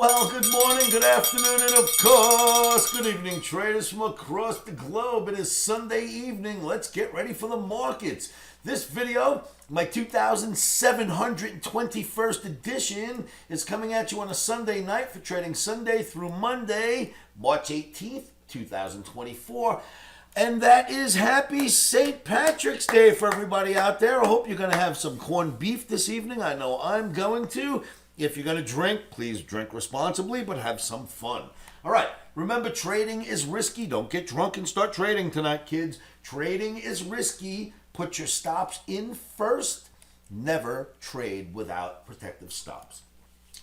Well, good morning, good afternoon, and of course, good evening, traders from across the globe. It is Sunday evening. Let's get ready for the markets. This video, my 2721st edition, is coming at you on a Sunday night for trading Sunday through Monday, March 18th, 2024. And that is happy St. Patrick's Day for everybody out there. I hope you're going to have some corned beef this evening. I know I'm going to. If you're going to drink, please drink responsibly, but have some fun. All right, remember, trading is risky. Don't get drunk and start trading tonight, kids. Trading is risky. Put your stops in first. Never trade without protective stops.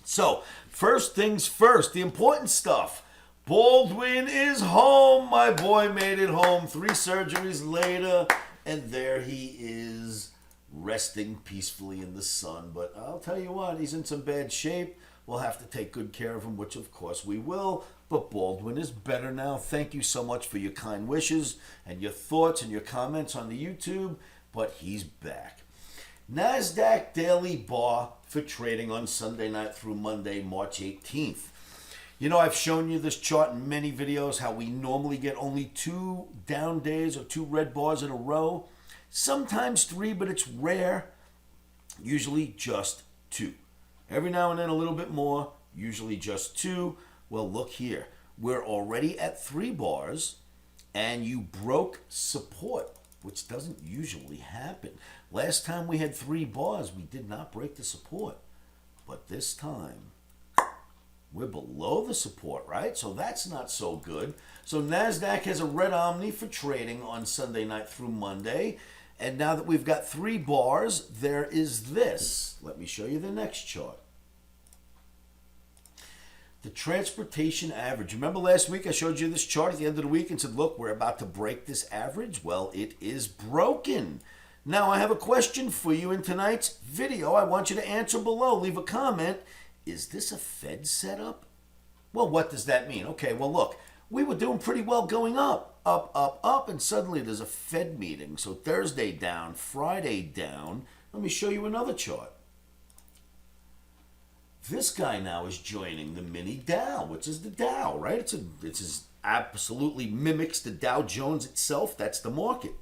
So, first things first, the important stuff. Baldwin is home. My boy made it home 3 surgeries later, and there he is, resting peacefully in the sun. But I'll tell you what, he's in some bad shape. We'll have to take good care of him, which of course we will. But Baldwin is better now. Thank you so much for your kind wishes and your thoughts and your comments on the YouTube. But he's back. NASDAQ daily bar for trading on Sunday night through Monday, March 18th. You know, I've shown you this chart in many videos, how we normally get only 2 down days or 2 red bars in a row. Sometimes 3, but it's rare. Usually just 2. Every now and then a little bit more, usually just 2. Well, look here. We're already at 3 bars, and you broke support, which doesn't usually happen. Last time we had 3 bars, we did not break the support. But this time, we're below the support, right? So that's not so good. So NASDAQ has a red OMNI for trading on Sunday night through Monday. And now that we've got 3 bars, there is this. Let me show you the next chart. The transportation average. Remember last week I showed you this chart at the end of the week and said, look, we're about to break this average. Well, it is broken. Now I have a question for you in tonight's video. I want you to answer below. Leave a comment. Is this a Fed setup? Well, what does that mean? Okay, well, look, we were doing pretty well going up, and suddenly there's a Fed meeting. So Thursday down, Friday down. Let me show you another chart. This guy now is joining the mini Dow, which is the Dow, right? It's absolutely mimics the Dow Jones itself. That's the market.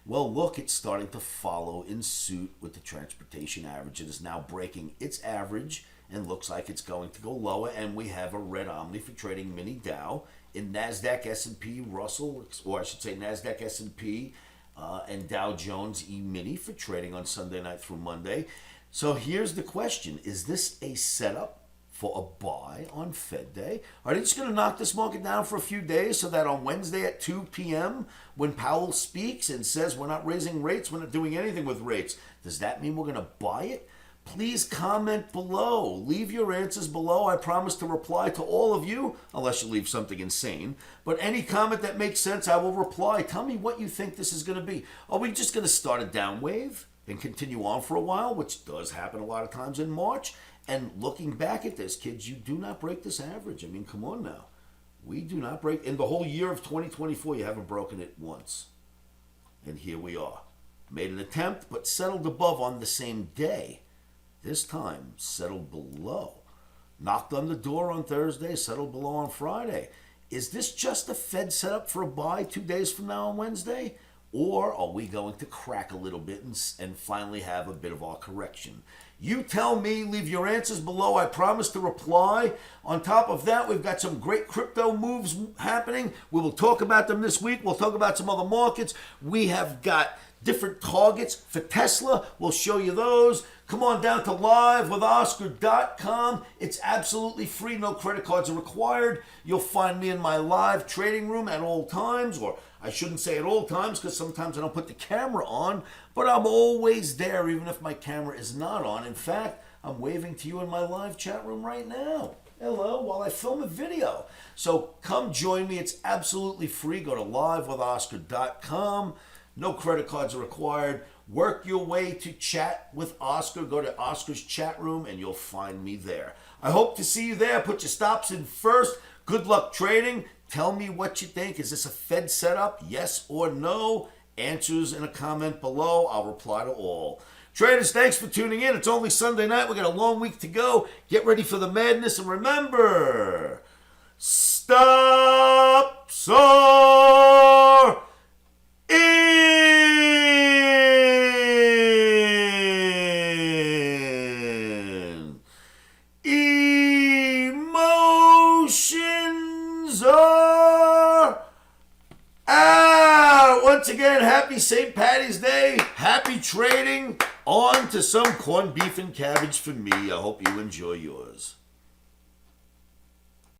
Well, look, it's starting to follow in suit with the transportation average. It is now breaking its average and looks like it's going to go lower, and we have a red OMNI for trading mini Dow in NASDAQ, S&P, Russell, or I should say NASDAQ, S&P, and Dow Jones E-mini for trading on Sunday night through Monday. So here's the question. Is this a setup for a buy on Fed Day? Are they just going to knock this market down for a few days so that on Wednesday at 2 p.m. when Powell speaks and says we're not raising rates, we're not doing anything with rates, does that mean we're going to buy it? Please comment below. Leave your answers below. I promise to reply to all of you, unless you leave something insane. But any comment that makes sense, I will reply. Tell me what you think this is going to be. Are we just going to start a down wave and continue on for a while, which does happen a lot of times in March? And looking back at this, kids, you do not break this average. I mean, come on now. We do not break. In the whole year of 2024, you haven't broken it once. And here we are. Made an attempt, but settled above on the same day. This time, settled below. Knocked on the door on Thursday, settled below on Friday. Is this just a Fed setup for a buy 2 days from now on Wednesday? Or are we going to crack a little bit and finally have a bit of our correction? You tell me. Leave your answers below. I promise to reply. On top of that, we've got some great crypto moves happening. We will talk about them this week. We'll talk about some other markets. We have got different targets for Tesla. We'll show you those. Come on down to livewithoscar.com. It's absolutely free. No credit cards are required. You'll find me in my live trading room at all times, or I shouldn't say at all times because sometimes I don't put the camera on, but I'm always there even if my camera is not on. In fact, I'm waving to you in my live chat room right now. Hello, while I film a video. So come join me. It's absolutely free. Go to livewithoscar.com. No credit cards are required. Work your way to chat with Oscar. Go to Oscar's chat room and you'll find me there. I hope to see you there. Put your stops in first. Good luck trading. Tell me what you think. Is this a Fed setup? Yes or no? Answers in a comment below. I'll reply to all. Traders, thanks for tuning in. It's only Sunday night. We got a long week to go. Get ready for the madness. And remember, stop sore in. Emotions are out. Once again, happy St. Patty's Day. Happy trading. On to some corned beef and cabbage for me. I hope you enjoy yours.